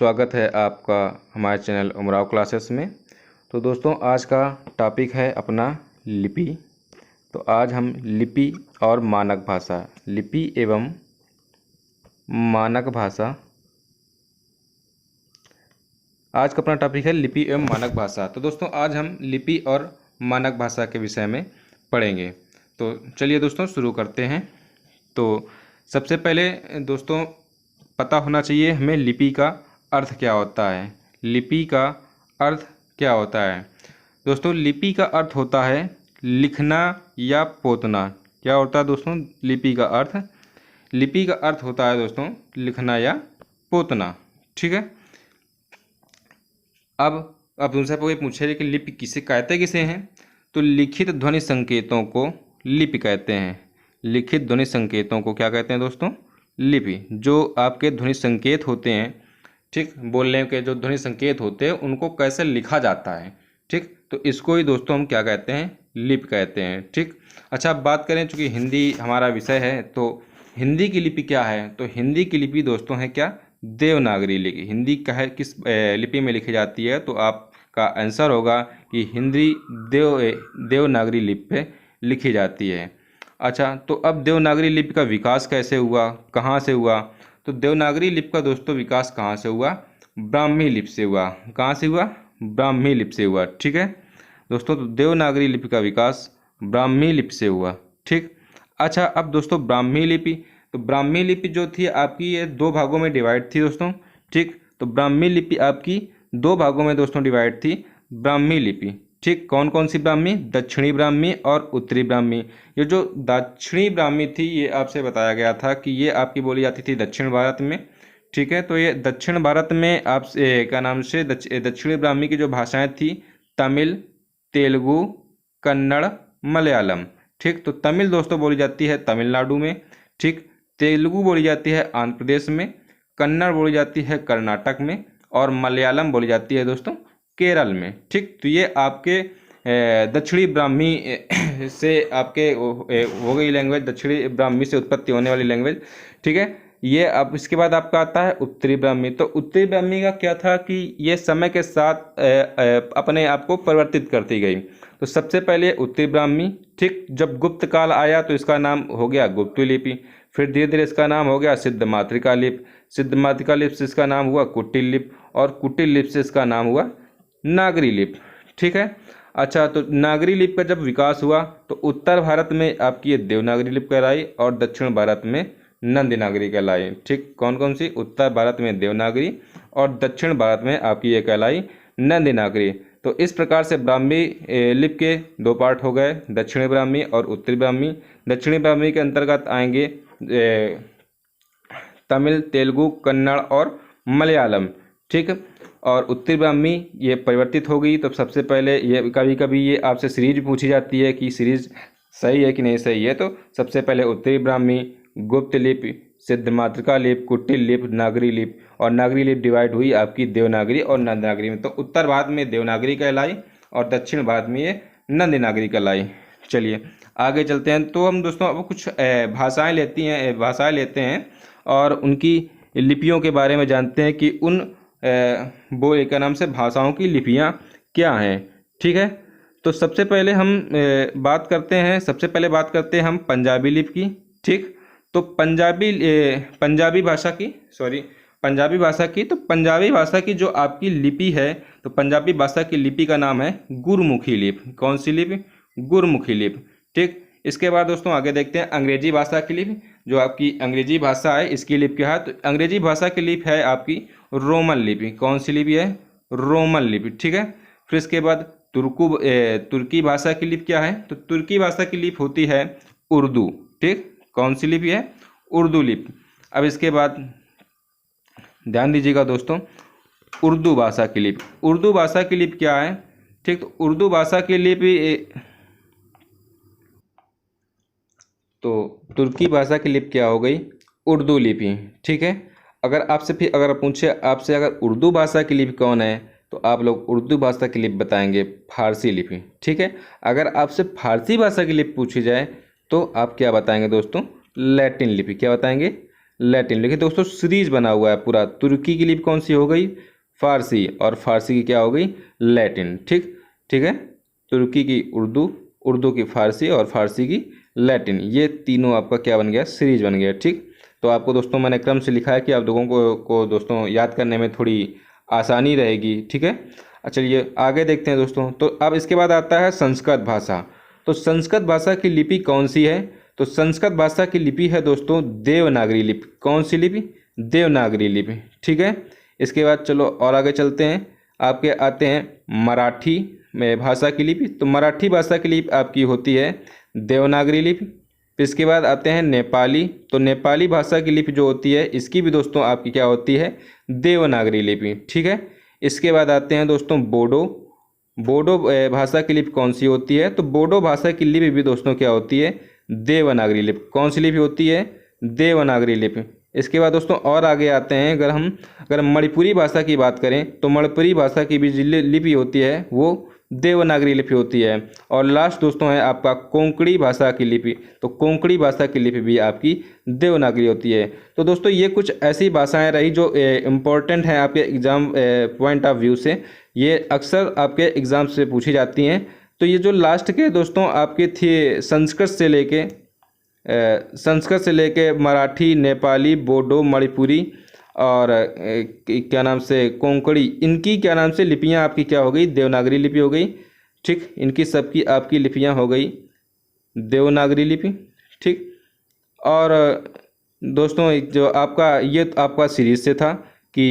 स्वागत है आपका हमारे चैनल उमराव क्लासेस में। तो दोस्तों आज का टॉपिक है अपना लिपि। तो आज हम लिपि और मानक भाषा, लिपि एवं मानक भाषा, आज का अपना टॉपिक है लिपि एवं मानक भाषा। तो दोस्तों आज हम लिपि और मानक भाषा के विषय में पढ़ेंगे। तो चलिए दोस्तों शुरू करते हैं। तो सबसे पहले दोस्तों पता होना चाहिए हमें लिपि का अर्थ क्या होता है। लिपि का अर्थ क्या होता है दोस्तों? लिपि का अर्थ होता है लिखना या पोतना। क्या होता है दोस्तों लिपि का अर्थ? लिपि का अर्थ होता है दोस्तों लिखना या पोतना। ठीक है। अब तुमसे कोई पूछे कि लिपि किसे कहते किसे हैं, तो लिखित ध्वनि संकेतों को लिपि कहते हैं। लिखित ध्वनि संकेतों को क्या कहते हैं दोस्तों? लिपि। जो आपके ध्वनि संकेत होते हैं, ठीक, बोलने के जो ध्वनि संकेत होते हैं उनको कैसे लिखा जाता है, ठीक, तो इसको ही दोस्तों हम क्या कहते हैं? लिपि कहते हैं। ठीक। अच्छा, अब बात करें, चूँकि हिंदी हमारा विषय है, तो हिंदी की लिपि क्या है? तो हिंदी की लिपि दोस्तों है क्या? देवनागरी लिपि। हिंदी का है किस लिपि में लिखी जाती है? तो आपका आंसर होगा कि हिंदी देवनागरी लिपि पे लिखी जाती है। अच्छा, तो अब देवनागरी लिपि का विकास कैसे हुआ, कहाँ से हुआ? तो देवनागरी लिपि का दोस्तों विकास कहाँ से हुआ? ब्राह्मी लिपि से हुआ। कहाँ से हुआ? ब्राह्मी लिपि से हुआ। ठीक है दोस्तों, तो देवनागरी लिपि का विकास ब्राह्मी लिपि से हुआ। ठीक। अच्छा, अब दोस्तों ब्राह्मी लिपि, तो ब्राह्मी लिपि जो थी आपकी ये दो भागों में डिवाइड थी दोस्तों। ठीक, तो ब्राह्मी लिपि आपकी दो भागों में दोस्तों डिवाइड थी। ब्राह्मी लिपि, ठीक, कौन कौन सी ब्राह्मी? दक्षिणी ब्राह्मी और उत्तरी ब्राह्मी। ये जो दक्षिणी ब्राह्मी थी ये आपसे बताया गया था कि ये आपकी बोली जाती थी दक्षिण भारत में। ठीक है, तो ये दक्षिण भारत में आप क्या नाम से दक्षिणी ब्राह्मी की जो भाषाएं थी तमिल, तेलुगु, कन्नड़, मलयालम। ठीक, तो तमिल दोस्तों बोली जाती है तमिलनाडु में। ठीक, तेलुगु बोली जाती है आंध्र प्रदेश में, कन्नड़ बोली जाती है कर्नाटक में, और मलयालम बोली जाती है दोस्तों केरल में। ठीक, तो ये आपके दक्षिणी ब्राह्मी से आपके हो गई लैंग्वेज, दक्षिणी ब्राह्मी से उत्पत्ति होने वाली लैंग्वेज। ठीक है, ये अब इसके बाद आपका आता है उत्तरी ब्राह्मी। तो उत्तरी ब्राह्मी का क्या था कि ये समय के साथ अपने आप को परिवर्तित करती गई। तो सबसे पहले उत्तरी ब्राह्मी, ठीक, जब गुप्त काल आया तो इसका नाम हो गया गुप्त लिपि। फिर धीरे धीरे इसका नाम हो गया सिद्ध मातृका लिपि। सिद्ध मातृका लिपि से इसका नाम हुआ कुटिल लिपि, और कुटिल लिपि से इसका नाम हुआ नागरी लिपि। ठीक है। अच्छा, तो नागरी लिपि का जब विकास हुआ तो उत्तर भारत में आपकी ये देवनागरी लिपि कहलाई और दक्षिण भारत में नंदी नागरी कहलाई। ठीक, कौन कौन सी? उत्तर भारत में देवनागरी और दक्षिण भारत में आपकी ये कहलाई नंदी नागरी। तो इस प्रकार से ब्राह्मी लिपि के दो पार्ट हो गए, दक्षिणी ब्राह्मी और उत्तरी ब्राह्मी। दक्षिणी ब्राह्मी के अंतर्गत आएंगे तमिल, तेलुगु, कन्नड़ और मलयालम। ठीक, और उत्तरी ब्राह्मी ये परिवर्तित हो गई। तो सबसे पहले ये कभी कभी ये आपसे सीरीज पूछी जाती है कि सीरीज सही है कि नहीं सही है। तो सबसे पहले उत्तरी ब्राह्मी, गुप्त लिपि, सिद्ध मातृका लिपि, कुटिल लिपि, नागरी लिपि, और नागरी लिपि डिवाइड हुई आपकी देवनागरी और नंदनागरी में। तो उत्तर भारत में देवनागरी कहलाई और दक्षिण भारत में ये नंदी नागरी कहलाई। चलिए आगे चलते हैं। तो हम दोस्तों अब कुछ भाषाएं लेते हैं और उनकी लिपियों के बारे में जानते हैं कि उन वो एक नाम से भाषाओं की लिपियां क्या हैं। ठीक है, तो सबसे पहले हम बात करते हैं हम पंजाबी लिपि की। ठीक, तो पंजाबी भाषा की तो पंजाबी भाषा की जो आपकी लिपि है, तो पंजाबी भाषा की लिपि का नाम है गुरमुखी लिपि। कौन सी लिपि? गुरमुखी लिपि। ठीक, इसके बाद दोस्तों आगे देखते हैं अंग्रेजी भाषा की लिपि। जो आपकी अंग्रेजी भाषा है इसकी लिपि क्या है? तो अंग्रेजी भाषा की लिपि है आपकी रोमन लिपि। कौन सी लिपि है? रोमन लिपि। ठीक है, फिर इसके बाद तुर्की भाषा की लिपि क्या है? तो तुर्की भाषा की लिपि होती है उर्दू। ठीक, कौन सी लिपि है? उर्दू लिपि। अब इसके बाद ध्यान दीजिएगा दोस्तों, उर्दू भाषा की लिपि। उर्दू भाषा की लिपि क्या है? ठीक, तो उर्दू भाषा की लिपि, तो तुर्की भाषा की लिपि क्या हो गई? उर्दू लिपि। ठीक है, अगर पूछे आपसे अगर उर्दू भाषा की लिपि कौन है, तो आप लोग उर्दू भाषा की लिपि बताएंगे फारसी लिपि। ठीक है, अगर आपसे फारसी भाषा की लिपि पूछी जाए तो आप क्या बताएंगे दोस्तों? लैटिन लिपि। क्या बताएंगे? लैटिन। लेकिन दोस्तों सीरीज बना हुआ है पूरा। तुर्की की लिपि कौन सी हो गई? फारसी, और फारसी की क्या हो गई? लैटिन। ठीक ठीक है, तुर्की की उर्दू, उर्दू की फारसी और फारसी की लैटिन, ये तीनों आपका क्या बन गया? सीरीज बन गया। ठीक, तो आपको दोस्तों मैंने क्रम से लिखा है कि आप लोगों को दोस्तों याद करने में थोड़ी आसानी रहेगी। ठीक है, चलिए आगे देखते हैं दोस्तों। तो अब इसके बाद आता है संस्कृत भाषा। तो संस्कृत भाषा की लिपि कौन सी है? तो संस्कृत भाषा की लिपि है दोस्तों देवनागरी लिपि। कौन सी लिपि? देवनागरी लिपि। ठीक है, इसके बाद चलो और आगे चलते हैं। आपके आते हैं मराठी में भाषा की लिपि। तो मराठी भाषा की लिपि आपकी होती है देवनागरी लिपि। फिर इसके बाद आते हैं नेपाली। तो नेपाली भाषा की लिपि जो होती है इसकी भी दोस्तों आपकी क्या होती है? देवनागरी लिपि। ठीक है, इसके बाद आते हैं दोस्तों बोडो। बोडो भाषा की लिपि कौन सी होती है? तो बोडो भाषा की लिपि भी दोस्तों क्या होती है? देवनागरी लिपि। कौन सी लिपि होती है? देवनागरी लिपि। इसके बाद दोस्तों और आगे आते हैं, अगर मणिपुरी भाषा की बात करें तो मणिपुरी भाषा की भी लिपि होती है वो देवनागरी लिपि होती है। और लास्ट दोस्तों है आपका कोंकणी भाषा की लिपि। तो कोंकणी भाषा की लिपि भी आपकी देवनागरी होती है। तो दोस्तों ये कुछ ऐसी भाषाएं रही जो इम्पोर्टेंट हैं आपके एग्ज़ाम पॉइंट ऑफ व्यू से, ये अक्सर आपके एग्ज़ाम से पूछी जाती हैं। तो ये जो लास्ट के दोस्तों आपके थे संस्कृत से लेके मराठी, नेपाली, बोडो, मणिपुरी और क्या नाम से कोंकणी, इनकी क्या नाम से लिपियां आपकी क्या हो गई? देवनागरी लिपि हो गई। ठीक, इनकी सबकी आपकी लिपियां हो गई देवनागरी लिपि। ठीक, और दोस्तों जो आपका ये तो आपका सीरीज से था कि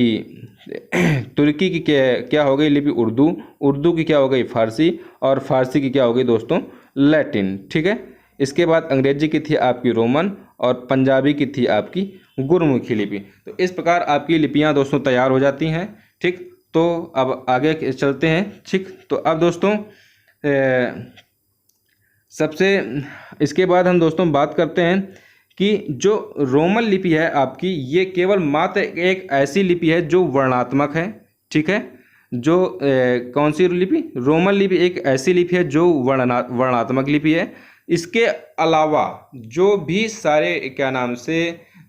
तुर्की की क्या हो गई लिपि? उर्दू, उर्दू की क्या हो गई? फारसी, और फारसी की क्या हो गई दोस्तों? लैटिन। ठीक है, इसके बाद अंग्रेजी की थी आपकी रोमन, और पंजाबी की थी आपकी गुरमुखी लिपि। तो इस प्रकार आपकी लिपियां दोस्तों तैयार हो जाती हैं। ठीक, तो अब आगे चलते हैं। ठीक, तो अब दोस्तों सबसे इसके बाद हम दोस्तों बात करते हैं कि जो रोमन लिपि है आपकी, ये केवल मात्र एक ऐसी लिपि है जो वर्णात्मक है। ठीक है, जो कौन सी लिपि? रोमन लिपि एक ऐसी लिपि है जो वर्णात्मक लिपि है। इसके अलावा जो भी सारे क्या नाम से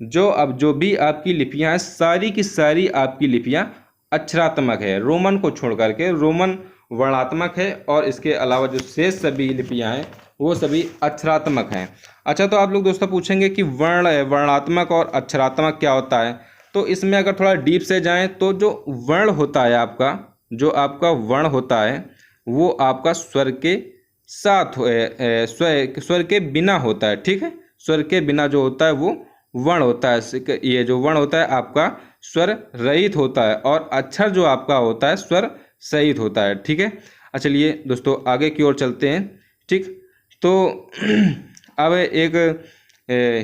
जो भी आपकी लिपियां हैं, सारी की सारी आपकी लिपियां अक्षरात्मक है। रोमन को छोड़ करके रोमन वर्णात्मक है, और इसके अलावा जो शेष सभी लिपियां हैं वो सभी अक्षरात्मक हैं। अच्छा, तो आप लोग दोस्तों पूछेंगे कि वर्णात्मक और अक्षरात्मक क्या होता है? तो इसमें अगर थोड़ा डीप से जाएं तो जो वर्ण होता है आपका, जो आपका वर्ण होता है वो आपका स्वर के साथ स्वर के बिना होता है। ठीक है, स्वर के बिना जो होता है वो वर्ण होता है। ये जो वर्ण होता है आपका स्वर रहित होता है, और अक्षर जो आपका होता है स्वर सहित होता है। ठीक है, चलिए दोस्तों आगे की ओर चलते हैं। ठीक, तो अब एक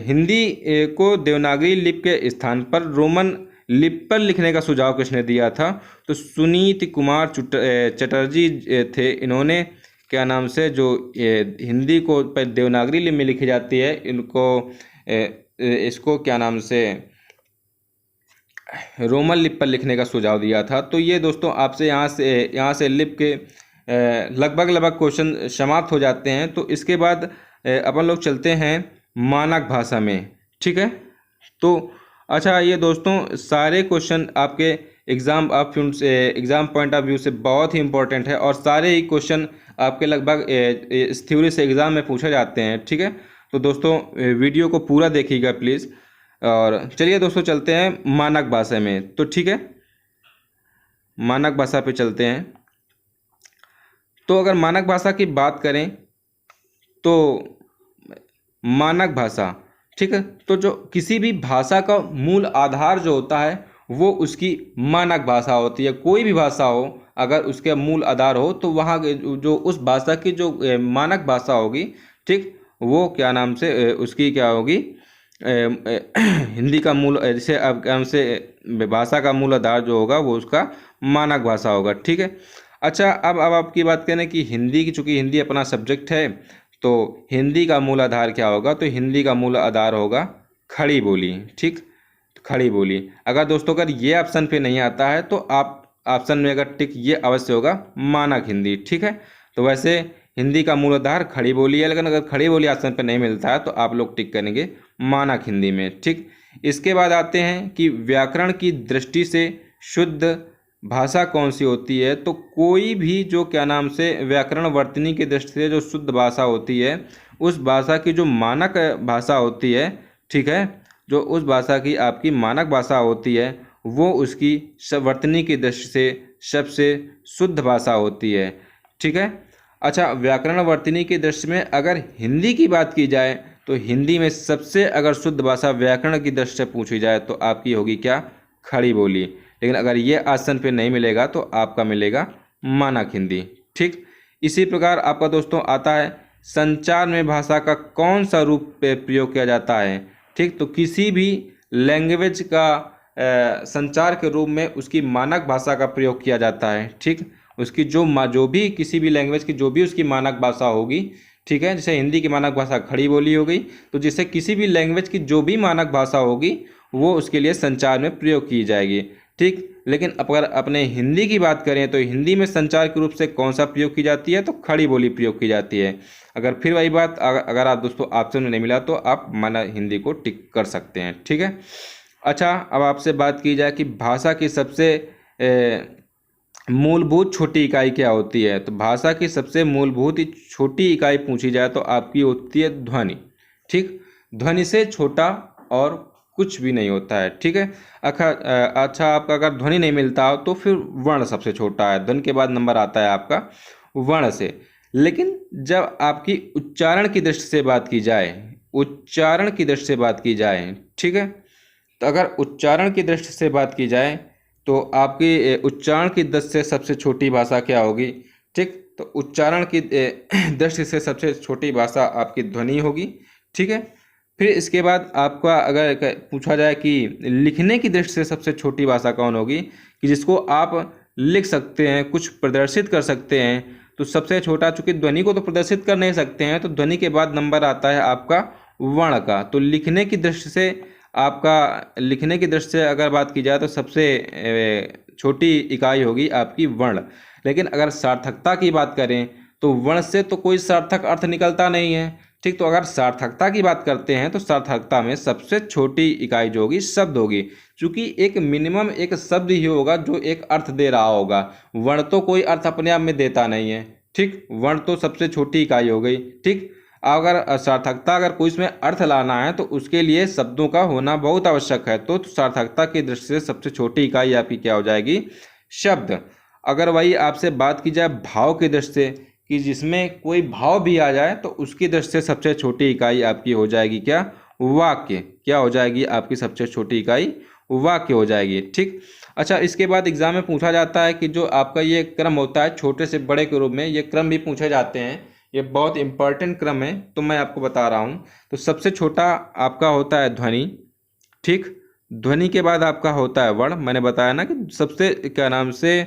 हिंदी को देवनागरी लिपि के स्थान पर रोमन लिपि पर लिखने का सुझाव किसने दिया था? तो सुनीति कुमार चटर्जी थे। इन्होंने क्या नाम से जो हिंदी को देवनागरी लिपि में लिखी जाती है, इनको इसको क्या नाम से रोमन लिपि पर लिखने का सुझाव दिया था। तो ये दोस्तों आपसे यहाँ से लिपि के लगभग क्वेश्चन समाप्त हो जाते हैं। तो इसके बाद अपन लोग चलते हैं मानक भाषा में। ठीक है, तो अच्छा ये दोस्तों सारे क्वेश्चन आपके एग्ज़ाम पॉइंट ऑफ व्यू से बहुत ही इंपॉर्टेंट है, और सारे ही क्वेश्चन आपके लगभग इस थ्योरी से एग्ज़ाम में पूछे जाते हैं। ठीक है, तो दोस्तों वीडियो को पूरा देखिएगा प्लीज़। और चलिए दोस्तों चलते हैं मानक भाषा में। तो ठीक है, मानक भाषा पे चलते हैं। तो अगर मानक भाषा की बात करें तो मानक भाषा, ठीक है, तो जो किसी भी भाषा का मूल आधार जो होता है वो उसकी मानक भाषा होती है। कोई भी भाषा हो, अगर उसके मूल आधार हो तो वहाँ जो उस भाषा की जो मानक भाषा होगी, ठीक, वो क्या नाम से उसकी क्या होगी? हिंदी का मूल, जैसे अब नाम से भाषा का मूल आधार जो होगा वो उसका मानक भाषा होगा। ठीक है, अच्छा अब आपकी बात करें कि हिंदी की, चूँकि हिंदी अपना सब्जेक्ट है, तो हिंदी का मूल आधार क्या होगा? तो हिंदी का मूल आधार होगा खड़ी बोली। ठीक, खड़ी बोली। अगर दोस्तों अगर ये ऑप्शन पे नहीं आता है तो आप ऑप्शन में अगर टिक ये अवश्य होगा मानक हिंदी। ठीक है, तो वैसे हिंदी का मूल आधार खड़ी बोली है, लेकिन अगर खड़ी बोली ऑप्शन पे नहीं मिलता है तो आप लोग टिक करेंगे मानक हिंदी में। ठीक, इसके बाद आते हैं कि व्याकरण की दृष्टि से शुद्ध भाषा कौन सी होती है। तो कोई भी जो क्या नाम से व्याकरण वर्तनी की दृष्टि से जो शुद्ध भाषा होती है, उस भाषा की जो मानक भाषा होती है, ठीक है, जो उस भाषा की आपकी मानक भाषा होती है, वो उसकी वर्तनी की दृष्टि से सबसे शुद्ध भाषा होती है, ठीक है। अच्छा, व्याकरण वर्तनी की दृष्टि में अगर हिंदी की बात की जाए तो हिंदी में सबसे अगर शुद्ध भाषा व्याकरण की दृष्टि से पूछी जाए तो आपकी होगी क्या, खड़ी बोली। लेकिन अगर ये ऑप्शन पे नहीं मिलेगा तो आपका मिलेगा मानक हिंदी, ठीक। इसी प्रकार आपका दोस्तों आता है संचार में भाषा का कौन सा रूप प्रयोग किया जाता है, ठीक। तो किसी भी लैंग्वेज का संचार के रूप में उसकी मानक भाषा का प्रयोग किया जाता है, ठीक। उसकी जो भी किसी भी लैंग्वेज की जो भी उसकी मानक भाषा होगी, ठीक है, जैसे हिंदी की मानक भाषा खड़ी बोली हो गई, तो जैसे किसी भी लैंग्वेज की जो भी मानक भाषा होगी वो उसके लिए संचार में प्रयोग की जाएगी, ठीक। लेकिन अगर अपने हिंदी की बात करें तो हिंदी में संचार के रूप से कौन सा प्रयोग की जाती है, तो खड़ी बोली प्रयोग की जाती है। अगर फिर वही बात अगर आप दोस्तों ऑप्शन में नहीं मिला तो आप माना हिंदी को टिक कर सकते हैं, ठीक है। अच्छा, अब आपसे बात की जाए कि भाषा की सबसे मूलभूत छोटी इकाई क्या होती है। तो भाषा की सबसे मूलभूत छोटी इकाई पूछी जाए तो आपकी होती है ध्वनि, ठीक। ध्वनि से छोटा और कुछ भी नहीं होता है, ठीक है। अच्छा, आपका अगर ध्वनि नहीं मिलता हो तो फिर वर्ण सबसे छोटा है, ध्वनि के बाद नंबर आता है आपका वर्ण से। लेकिन जब आपकी उच्चारण की दृष्टि से बात की जाए, उच्चारण की दृष्टि से बात की जाए, ठीक है, तो अगर उच्चारण की दृष्टि से बात की जाए तो आपकी उच्चारण की दृष्टि से सबसे छोटी भाषा क्या होगी, ठीक। तो उच्चारण की दृष्टि से सबसे छोटी भाषा आपकी ध्वनि होगी, ठीक है। फिर इसके बाद आपका अगर पूछा जाए कि लिखने की दृष्टि से सबसे छोटी भाषा कौन होगी, कि जिसको आप लिख सकते हैं, कुछ प्रदर्शित कर सकते हैं, तो सबसे छोटा, चूंकि ध्वनि को तो प्रदर्शित कर नहीं सकते हैं, तो ध्वनि के बाद नंबर आता है आपका वर्ण का। तो लिखने की दृष्टि से अगर बात की जाए तो सबसे छोटी इकाई होगी आपकी वर्ण। लेकिन अगर सार्थकता की बात करें तो वर्ण से तो कोई सार्थक अर्थ निकलता नहीं है, ठीक। तो अगर सार्थकता की बात करते हैं तो सार्थकता में सबसे छोटी इकाई जो होगी शब्द होगी, क्योंकि एक मिनिमम एक शब्द ही होगा जो एक अर्थ दे रहा होगा। वर्ण तो कोई अर्थ अपने आप में देता नहीं है, ठीक। वर्ण तो सबसे छोटी इकाई हो गई, ठीक। अगर सार्थकता अगर कोई इसमें अर्थ लाना है तो उसके लिए शब्दों का होना बहुत आवश्यक है। तो सार्थकता की दृष्टि से सबसे छोटी इकाई आपकी क्या हो जाएगी, शब्द। अगर वही आपसे बात की जाए भाव की दृष्टि से, कि जिसमें कोई भाव भी आ जाए तो उसकी दृष्टि से सबसे छोटी इकाई आपकी हो जाएगी क्या, वाक्य। क्या हो जाएगी आपकी सबसे छोटी इकाई, वाक्य हो जाएगी, ठीक। अच्छा, इसके बाद एग्जाम में पूछा जाता है कि जो आपका ये क्रम होता है छोटे से बड़े के रूप में, ये क्रम भी पूछे जाते हैं, ये बहुत इंपॉर्टेंट क्रम है, तो मैं आपको बता रहा हूँ। तो सबसे छोटा आपका होता है ध्वनि, ठीक। ध्वनि के बाद आपका होता है वर्ण। मैंने बताया ना कि सबसे क्या नाम से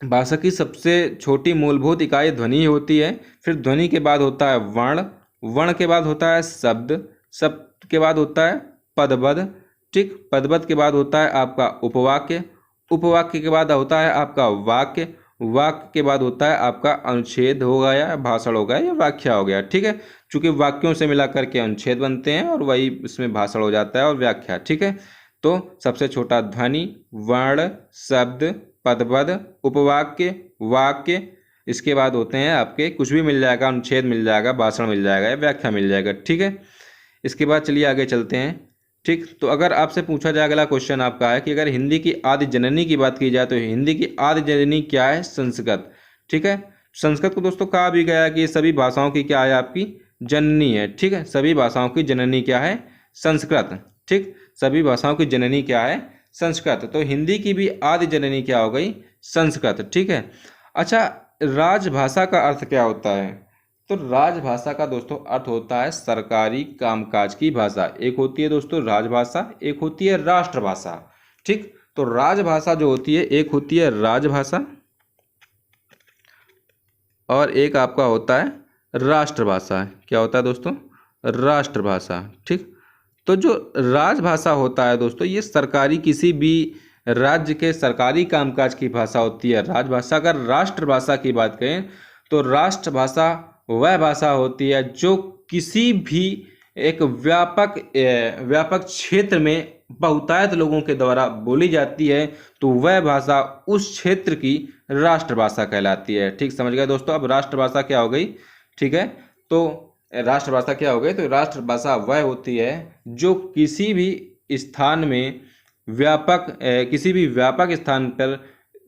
भाषा की सबसे छोटी मूलभूत इकाई ध्वनि होती है। फिर ध्वनि के बाद होता है वर्ण, वर्ण के बाद होता है शब्द, शब्द के बाद होता है पदबद्ध, ठीक। पदबद्ध के बाद होता है आपका उपवाक्य, उपवाक्य के बाद होता है आपका वाक्य, वाक्य के बाद होता है आपका अनुच्छेद हो गया, भाषण हो गया या व्याख्या हो गया, ठीक है। चूंकि वाक्यों से मिला करके अनुच्छेद बनते हैं और वही इसमें भाषण हो जाता है और व्याख्या, ठीक है। तो सबसे छोटा ध्वनि, वर्ण, शब्द, पदबद्ध, उपवाक्य, वाक्य। इसके बाद होते हैं आपके कुछ भी मिल जाएगा, अनुच्छेद मिल जाएगा, भाषण मिल जाएगा या व्याख्या मिल जाएगा, ठीक है। इसके बाद चलिए आगे चलते हैं, ठीक। तो अगर आपसे पूछा जाए, अगला क्वेश्चन आपका है कि अगर हिंदी की आदि जननी की बात की जाए तो हिंदी की आदि जननी क्या है, संस्कृत, ठीक है। संस्कृत को दोस्तों कहा भी गया कि सभी भाषाओं की क्या है, आपकी जननी है, ठीक है। सभी भाषाओं की जननी क्या है, संस्कृत, ठीक। सभी भाषाओं की जननी क्या है, संस्कृत। तो हिंदी की भी आदि जननी क्या हो गई, संस्कृत, ठीक है। अच्छा, राजभाषा का अर्थ क्या होता है। तो राजभाषा का दोस्तों अर्थ होता है सरकारी कामकाज की भाषा। एक होती है दोस्तों राजभाषा, एक होती है राष्ट्रभाषा, ठीक। तो राजभाषा जो होती है, एक होती है राजभाषा और एक आपका होता है राष्ट्रभाषा। क्या होता है दोस्तों, राष्ट्रभाषा, ठीक। तो जो राजभाषा होता है दोस्तों, ये सरकारी किसी भी राज्य के सरकारी कामकाज की भाषा होती है राजभाषा। अगर राष्ट्रभाषा की बात करें तो राष्ट्रभाषा वह भाषा होती है जो किसी भी एक व्यापक क्षेत्र में बहुतायत लोगों के द्वारा बोली जाती है तो वह भाषा उस क्षेत्र की राष्ट्रभाषा कहलाती है। ठीक, समझ गए दोस्तों। अब राष्ट्रभाषा क्या हो गई, ठीक है, तो राष्ट्रभाषा क्या हो गई, तो राष्ट्रभाषा वह होती है जो किसी भी स्थान में किसी भी व्यापक स्थान पर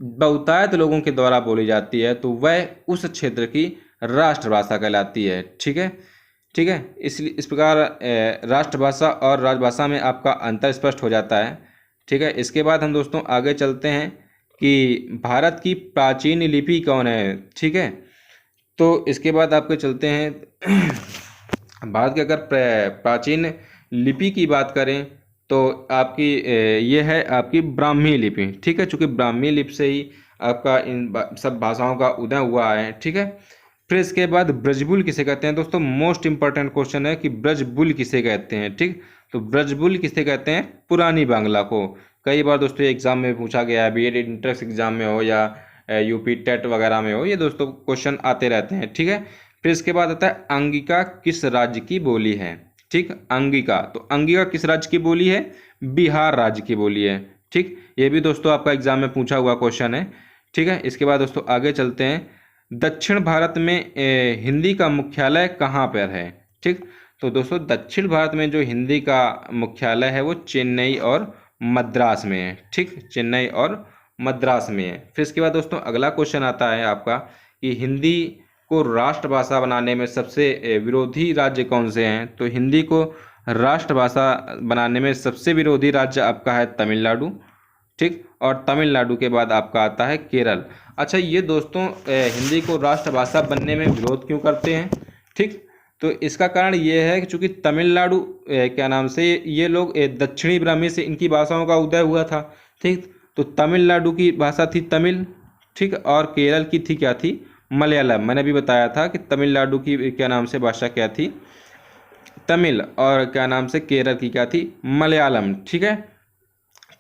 बहुतायत लोगों के द्वारा बोली जाती है तो वह उस क्षेत्र की राष्ट्रभाषा कहलाती है। ठीक है, ठीक है। इसलिए इस प्रकार राष्ट्रभाषा और राजभाषा में आपका अंतर स्पष्ट हो जाता है। ठीक है, इसके बाद हम दोस्तों आगे चलते हैं कि भारत की प्राचीन लिपि कौन है। ठीक है, तो इसके बाद आपके चलते हैं भारत की अगर प्राचीन लिपि की बात करें तो आपकी ये है आपकी ब्राह्मी लिपि। ठीक है, चूँकि ब्राह्मी लिपि से ही आपका इन सब भाषाओं का उदय हुआ है। ठीक है, फिर इसके बाद ब्रजबुल किसे कहते हैं दोस्तों, मोस्ट इंपॉर्टेंट क्वेश्चन है कि ब्रजबुल किसे कहते हैं। ठीक, तो ब्रजबुल किसे कहते हैं, पुरानी बांग्ला को। कई बार दोस्तों एग्जाम में पूछा गया है, बीएड इंट्रेंस एग्जाम में हो या यूपी टेट वगैरह में हो, ये दोस्तों क्वेश्चन आते रहते हैं। ठीक है, फिर इसके बाद आता है अंगिका किस राज्य की बोली है। ठीक, अंगिका, तो अंगिका किस राज्य की बोली है, बिहार राज्य की बोली है। ठीक, ये भी दोस्तों आपका एग्जाम में पूछा हुआ क्वेश्चन है। ठीक है, इसके बाद दोस्तों आगे चलते हैं, दक्षिण भारत में हिंदी का मुख्यालय कहाँ पर है। ठीक, तो दोस्तों दक्षिण भारत में जो हिंदी का मुख्यालय है वो चेन्नई और मद्रास में है। ठीक, चेन्नई और मद्रास में है। फिर इसके बाद दोस्तों अगला क्वेश्चन आता है आपका कि हिंदी को राष्ट्रभाषा बनाने में सबसे विरोधी राज्य कौन से हैं। तो हिंदी को राष्ट्रभाषा बनाने में सबसे विरोधी राज्य आपका है तमिलनाडु। ठीक, और तमिलनाडु के बाद आपका आता है केरल। अच्छा, ये दोस्तों हिंदी को राष्ट्रभाषा बनने में विरोध क्यों करते हैं। ठीक, तो इसका कारण ये है कि चूंकि तमिलनाडु क्या नाम से ये लोग दक्षिणी ब्राह्मी से इनकी भाषाओं का उदय हुआ था। ठीक, तो तमिलनाडु की भाषा थी तमिल। ठीक, और केरल की थी क्या थी, मलयालम। मैंने भी बताया था कि तमिलनाडु की क्या नाम से भाषा क्या थी, तमिल, और क्या नाम से केरल की क्या थी, मलयालम। ठीक है,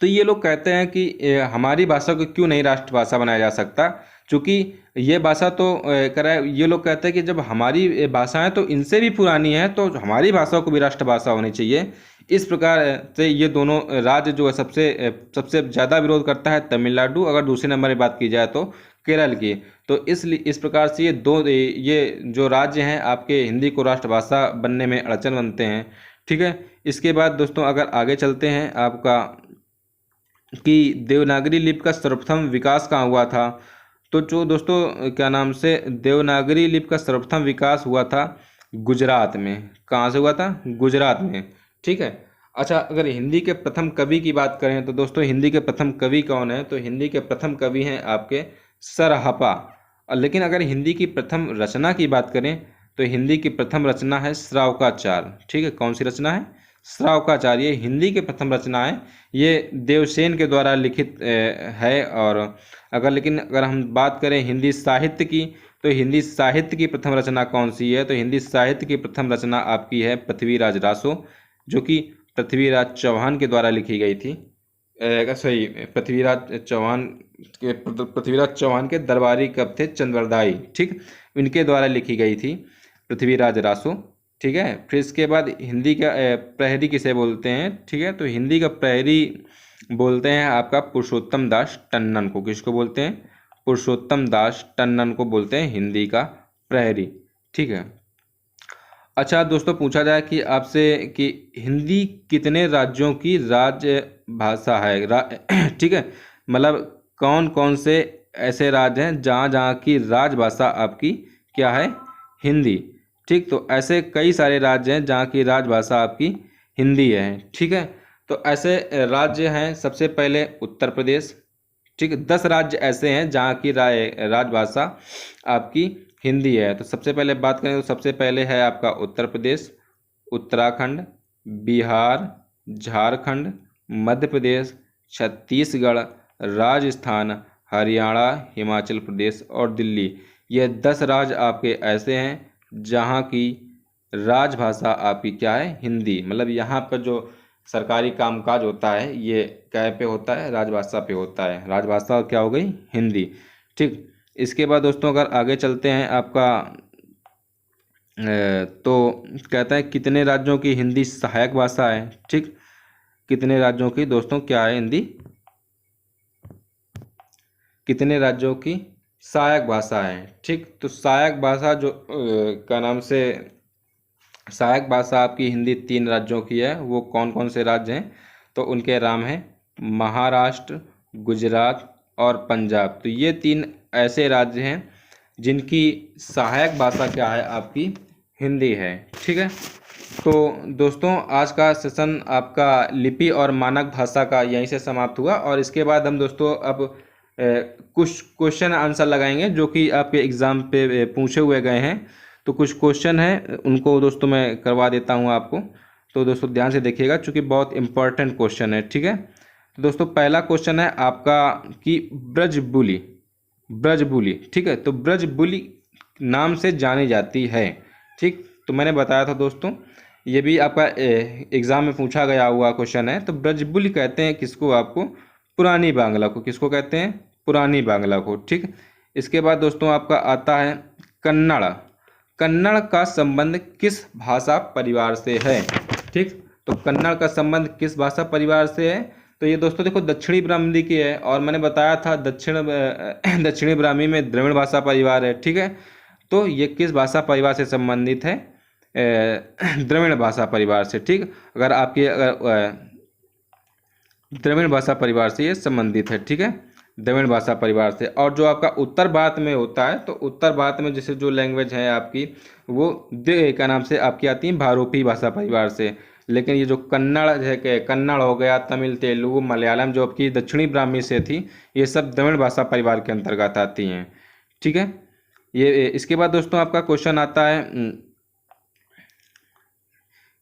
तो ये लोग कहते हैं कि हमारी भाषा को क्यों नहीं राष्ट्रभाषा बनाया जा सकता, क्योंकि ये भाषा तो ये लोग कहते हैं कि जब हमारी भाषाएं तो इनसे भी पुरानी है तो हमारी भाषा को भी राष्ट्रभाषा होनी चाहिए। इस प्रकार से ये दोनों राज्य जो है सबसे ज़्यादा विरोध करता है तमिलनाडु, अगर दूसरे नंबर में बात की जाए तो केरल की। तो इस प्रकार से ये जो राज्य हैं आपके हिंदी को राष्ट्रभाषा बनने में अड़चन बनते हैं। ठीक है, इसके बाद दोस्तों अगर आगे चलते हैं आपका कि देवनागरी लिपि का सर्वप्रथम विकास कहाँ हुआ था। तो जो दोस्तों क्या नाम से देवनागरी लिपि का सर्वप्रथम विकास हुआ था गुजरात में। कहाँ से हुआ था, गुजरात में। ठीक है, अच्छा अगर हिंदी के प्रथम कवि की बात करें तो दोस्तों हिंदी के प्रथम कवि कौन है, तो हिंदी के प्रथम कवि हैं आपके सरहपा। लेकिन अगर हिंदी की प्रथम रचना की बात करें तो हिंदी की प्रथम रचना है श्रावकाचार। ठीक है, कौन सी रचना है, श्रावकाचार। ये हिंदी के प्रथम रचना है, ये देवसेन के द्वारा लिखित है। और अगर हम बात करें हिंदी साहित्य की तो हिंदी साहित्य की प्रथम रचना कौन सी है, तो हिंदी साहित्य की प्रथम रचना आपकी है पृथ्वीराज रासो, जो कि पृथ्वीराज चौहान के द्वारा लिखी गई थी। सही, पृथ्वीराज चौहान के दरबारी कवि थे चंद्रवरदाई। ठीक, इनके द्वारा लिखी गई थी पृथ्वीराज रासो। ठीक है, फिर इसके बाद हिंदी का प्रहरी किसे बोलते हैं। ठीक है, तो हिंदी का प्रहरी बोलते हैं आपका पुरुषोत्तम दास टंडन को। किसको बोलते हैं, पुरुषोत्तम दास टंडन को बोलते हैं हिंदी का प्रहरी। ठीक है, अच्छा दोस्तों पूछा जाए कि आपसे कि हिंदी कितने राज्यों की राज्य भाषा है। ठीक है, मतलब कौन कौन से ऐसे राज्य हैं जहाँ जहाँ की राजभाषा आपकी क्या है, हिंदी। ठीक, तो ऐसे कई सारे राज्य हैं जहाँ की राजभाषा आपकी हिंदी है। ठीक है, तो ऐसे राज्य हैं सबसे पहले उत्तर प्रदेश। ठीक है, 10 राज्य ऐसे हैं जहाँ की राजभाषा आपकी हिंदी है। तो सबसे पहले बात करें तो सबसे पहले है आपका उत्तर प्रदेश, उत्तराखंड, बिहार, झारखंड, मध्य प्रदेश, छत्तीसगढ़, राजस्थान, हरियाणा, हिमाचल प्रदेश और दिल्ली। ये 10 राज्य आपके ऐसे हैं जहाँ की राजभाषा आपकी क्या है, हिंदी। मतलब यहाँ पर जो सरकारी कामकाज होता है ये क्या पे होता है, राजभाषा पे होता है। राजभाषा क्या हो गई, हिंदी। ठीक, इसके बाद दोस्तों अगर आगे चलते हैं आपका तो कहता है कितने राज्यों की हिंदी सहायक भाषा है। ठीक, कितने राज्यों की दोस्तों क्या है हिंदी, कितने राज्यों की सहायक भाषा है। ठीक, तो सहायक भाषा जो का नाम से सहायक भाषा आपकी हिंदी 3 राज्यों की है। वो कौन कौन से राज्य हैं, तो उनके नाम हैं महाराष्ट्र, गुजरात और पंजाब। तो ये 3 ऐसे राज्य हैं जिनकी सहायक भाषा क्या है, आपकी हिंदी है। ठीक है, तो दोस्तों आज का सेशन आपका लिपि और मानक भाषा का यहीं से समाप्त हुआ। और इसके बाद हम दोस्तों अब कुछ क्वेश्चन आंसर लगाएंगे जो कि आपके एग्ज़ाम पे पूछे हुए गए हैं। तो कुछ क्वेश्चन है उनको दोस्तों मैं करवा देता हूँ आपको। तो दोस्तों ध्यान से देखिएगा चूँकि बहुत इंपॉर्टेंट क्वेश्चन है। ठीक है, तो दोस्तों पहला क्वेश्चन है आपका कि ब्रजबुली, ब्रजबुली, ठीक है, तो ब्रजबुली नाम से जानी जाती है। ठीक, तो मैंने बताया था दोस्तों ये भी आपका एग्ज़ाम में पूछा गया हुआ क्वेश्चन है। तो ब्रजबुली कहते हैं किसको, आपको पुरानी बांग्ला को। किसको कहते हैं, पुरानी बांग्ला को। ठीक, इसके बाद दोस्तों आपका आता है कन्नड़। कन्नड़ का संबंध किस भाषा परिवार से है। ठीक, तो कन्नड़ का संबंध किस भाषा परिवार से है, तो ये दोस्तों देखो दक्षिणी ब्राह्मणी की है। और मैंने बताया था दक्षिणी ब्राह्मी में द्रविड़ भाषा परिवार है। ठीक है, तो ये किस भाषा परिवार से संबंधित है, द्रविड़ भाषा परिवार से। ठीक, अगर आपकी द्रविड़ भाषा परिवार से ये संबंधित है। ठीक है, द्रविड़ भाषा परिवार से। और जो आपका उत्तर भारत में होता है, तो उत्तर भारत में जैसे जो लैंग्वेज है आपकी वो क्या नाम से आपकी आती है, भारोपी भाषा परिवार से। लेकिन ये जो कन्नड़ है कि कन्नड़ हो गया, तमिल, तेलुगु, मलयालम जो आपकी दक्षिणी ब्राह्मी से थी, ये सब द्रविड़ भाषा परिवार के अंतर्गत आती हैं। ठीक है, ये इसके बाद दोस्तों आपका क्वेश्चन आता है,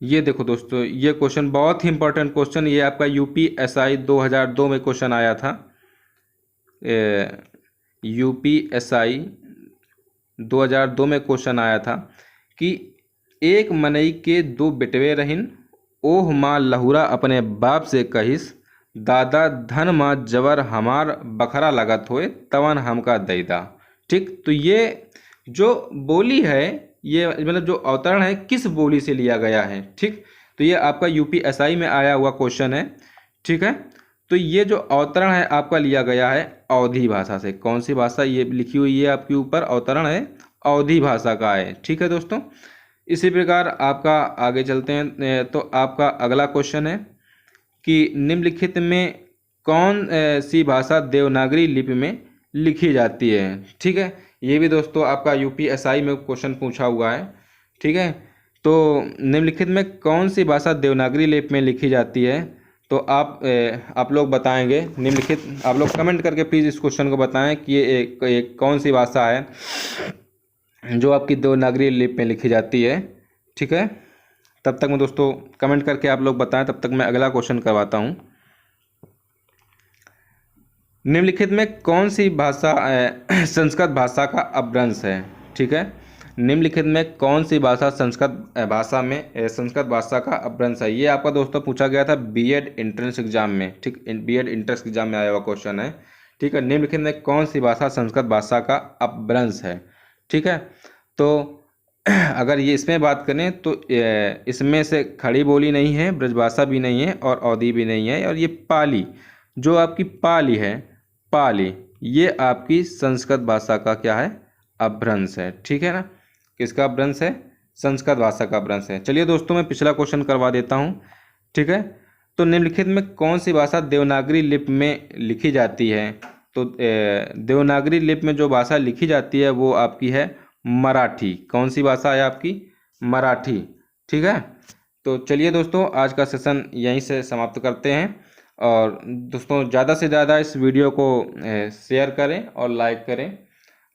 ये देखो दोस्तों ये क्वेश्चन बहुत ही इंपॉर्टेंट क्वेश्चन, ये आपका यूपीएसआई 2002 में क्वेश्चन आया था। यूपीएसआई 2002 में क्वेश्चन आया था कि एक मनई के 2 बेटवे रहिन, ओह माँ लहुरा अपने बाप से कहिस, दादा धन माँ जबर हमार बखरा लगत होए, तवन हमका दैदा। ठीक, तो ये जो बोली है, ये मतलब जो अवतरण है किस बोली से लिया गया है। ठीक, तो ये आपका यूपीएसआई में आया हुआ क्वेश्चन है। ठीक है, तो ये जो अवतरण है आपका लिया गया है अवधी भाषा से। कौन सी भाषा ये लिखी हुई है आपके ऊपर, अवतरण है अवधी भाषा का है। ठीक है दोस्तों, इसी प्रकार आपका आगे चलते हैं। तो आपका अगला क्वेश्चन है कि निम्नलिखित में कौन सी भाषा देवनागरी लिपि में लिखी जाती है। ठीक है, ये भी दोस्तों आपका यूपीएसआई में क्वेश्चन पूछा हुआ है। ठीक है, तो निम्नलिखित में कौन सी भाषा देवनागरी लिपि में लिखी जाती है, तो आप लोग बताएंगे। निम्नलिखित आप लोग कमेंट करके प्लीज़ इस क्वेश्चन को बताएं कि ये एक कौन सी भाषा है जो आपकी देवनागरी लिपि में लिखी जाती है। ठीक है, तब तक मैं दोस्तों कमेंट करके आप लोग बताएं, तब तक मैं अगला क्वेश्चन करवाता हूँ। निम्नलिखित में कौन सी भाषा संस्कृत भाषा का अपभ्रंश है। ठीक है, निम्नलिखित में कौन सी भाषा संस्कृत भाषा का अपभ्रंश है। ये आपका दोस्तों पूछा गया था बीएड एंट्रेंस एग्जाम में। ठीक, बीएड एंट्रेंस एग्जाम में आया हुआ क्वेश्चन है। ठीक है, निम्नलिखित में कौन सी भाषा संस्कृत भाषा का अपभ्रंश है। ठीक है, तो अगर ये इसमें बात करें तो इसमें से खड़ी बोली नहीं है, ब्रजभाषा भी नहीं है और अवधी भी नहीं है। और ये पाली, जो आपकी पाली है, पाली, ये आपकी संस्कृत भाषा का क्या है, अपभ्रंश है। ठीक है ना, किसका अपभ्रंश है, संस्कृत भाषा का अपभ्रंश है। चलिए दोस्तों मैं पिछला क्वेश्चन करवा देता हूँ। ठीक है, तो निम्नलिखित में कौन सी भाषा देवनागरी लिपि में लिखी जाती है, तो देवनागरी लिपि में जो भाषा लिखी जाती है वो आपकी है मराठी। कौन सी भाषा है आपकी, मराठी। ठीक है, तो चलिए दोस्तों आज का सेशन यहीं से समाप्त करते हैं। और दोस्तों ज़्यादा से ज़्यादा इस वीडियो को शेयर करें और लाइक करें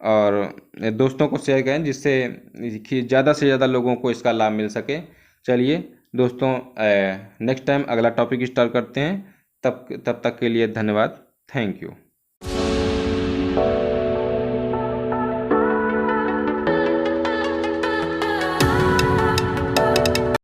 और दोस्तों को शेयर करें, जिससे ज़्यादा से ज़्यादा लोगों को इसका लाभ मिल सके। चलिए दोस्तों नेक्स्ट टाइम अगला टॉपिक स्टार्ट करते हैं। तब तक के लिए धन्यवाद, थैंक यू।